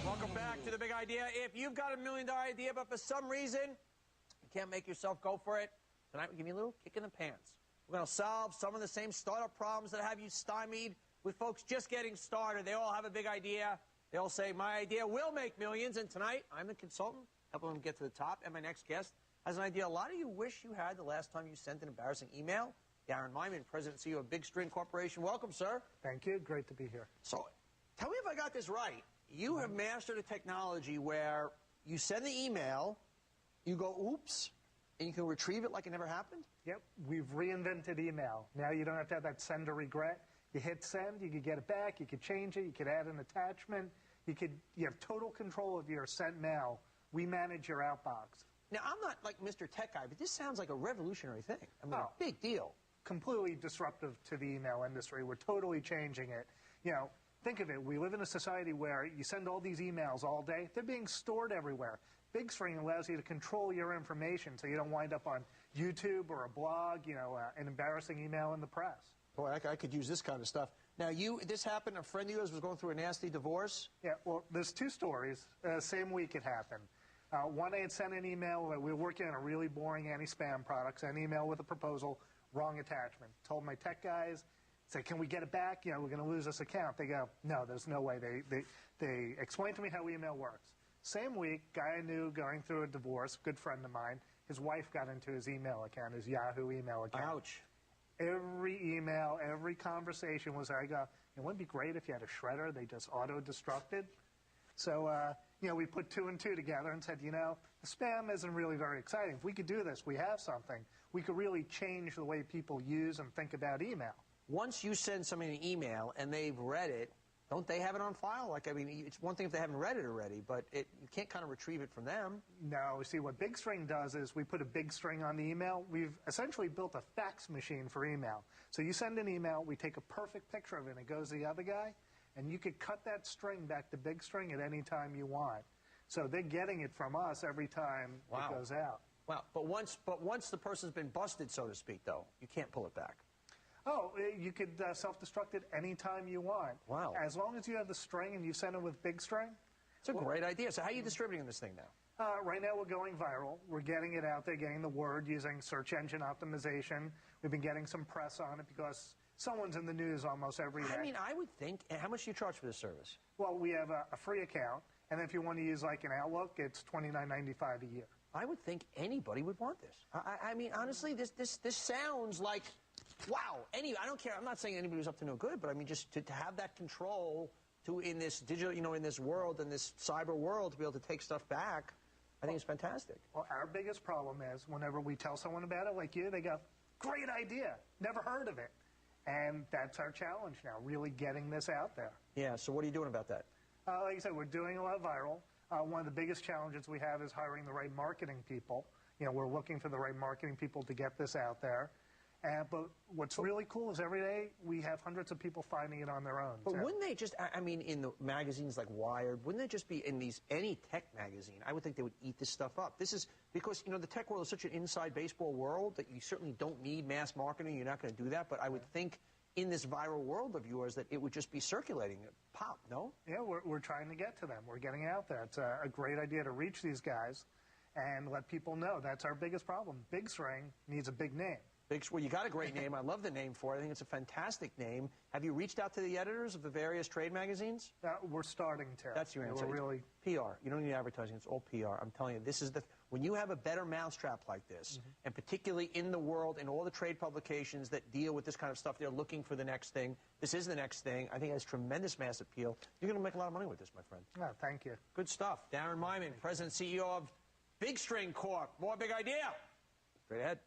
Welcome back to The Big Idea. If you've got $1 million idea, but for some reason you can't make yourself go for it, tonight we'll give you a little kick in the pants. We're going to solve some of the same startup problems that have you stymied with folks just getting started. They all have a big idea. They all say, my idea will make millions. And tonight, I'm the consultant, helping them get to the top. And my next guest has an idea a lot of you wish you had the last time you sent an embarrassing email. Darren Myman, President and CEO of PeopleString Corporation. Welcome, sir. Thank you. Great to be here. So, tell me if I got this right. You have mastered a technology where you send the email, you go, oops, and you can retrieve it like it never happened? Yep. We've reinvented email. Now you don't have to have that send or regret. You hit send, you could get it back, you could change it, you could add an attachment, you have total control of your sent mail. We manage your outbox. Now, I'm not like Mr. Tech Guy, but this sounds like a revolutionary thing. I mean, a big deal. Completely disruptive to the email industry. We're totally changing it. You know, think of it. We live in a society where you send all these emails all day. They're being stored everywhere. PeopleString allows you to control your information so you don't wind up on YouTube or a blog, you know, an embarrassing email in the press. Boy, I could use this kind of stuff. Now, this happened, a friend of yours was going through a nasty divorce? Yeah, well, there's two stories. Same week it happened. One, I had sent an email. We were working on a really boring anti-spam product. Sent an email with a proposal, wrong attachment. Told my tech guys, said, can we get it back? You know, we're going to lose this account. They go, no, there's no way. They explained to me how email works. Same week, guy I knew going through a divorce, good friend of mine, his wife got into his email account, his Yahoo email account. Ouch. Every email, every conversation was, I go, it wouldn't be great if you had a shredder, they just auto-destructed. So, you know, we put two and two together and said, you know, the spam isn't really very exciting. If we could do this, we have something. We could really change the way people use and think about email. Once you send somebody an email and they've read it, don't they have it on file? Like, I mean, it's one thing if they haven't read it already, but you can't kind of retrieve it from them. No, see, what PeopleString does is we put a big string on the email. We've essentially built a fax machine for email. So you send an email, we take a perfect picture of it, and it goes to the other guy, and you could cut that string back to PeopleString at any time you want. So they're getting it from us every time it goes out. Wow, but once the person's been busted, so to speak, though, you can't pull it back. Oh, you could self-destruct it anytime you want. Wow. As long as you have the string and you send it with PeopleString. It's a great idea. So how are you distributing this thing now? Right now we're going viral. We're getting it out there, getting the word using search engine optimization. We've been getting some press on it because someone's in the news almost every day. I mean, I would think, how much do you charge for this service? Well, we have a free account, and if you want to use like an Outlook, it's $29.95 a year. I would think anybody would want this. I mean, honestly, this sounds like, wow. I don't care. I'm not saying anybody who's up to no good, but I mean, just to have that control in this digital, you know, in this world, in this cyber world, to be able to take stuff back, I think it's fantastic. Well, our biggest problem is whenever we tell someone about it, like you, they go, great idea, never heard of it. And that's our challenge now, really getting this out there. Yeah, so what are you doing about that? Like I said, we're doing a lot viral. One of the biggest challenges we have is hiring the right marketing people. You know, we're looking for the right marketing people to get this out there. But what's really cool is every day we have hundreds of people finding it on their own. But wouldn't they just, I mean, in the magazines like Wired, wouldn't they just be in any tech magazine? I would think they would eat this stuff up. This is because, you know, the tech world is such an inside baseball world that you certainly don't need mass marketing. You're not going to do that. But I would think in this viral world of yours that it would just be circulating. Pop, no? Yeah, we're trying to get to them. We're getting out there. It's a great idea to reach these guys and let people know. That's our biggest problem. PeopleString needs a big name. Well, you got a great name. I love the name for it. I think it's a fantastic name. Have you reached out to the editors of the various trade magazines? We're starting to. That's your answer. We're really PR. You don't need advertising. It's all PR. I'm telling you, this is when you have a better mousetrap like this, and particularly in the world, in all the trade publications that deal with this kind of stuff, they're looking for the next thing. This is the next thing. I think it has tremendous mass appeal. You're going to make a lot of money with this, my friend. Oh, thank you. Good stuff. Darren Myman, President and CEO of PeopleString Corp. More big idea. Straight ahead.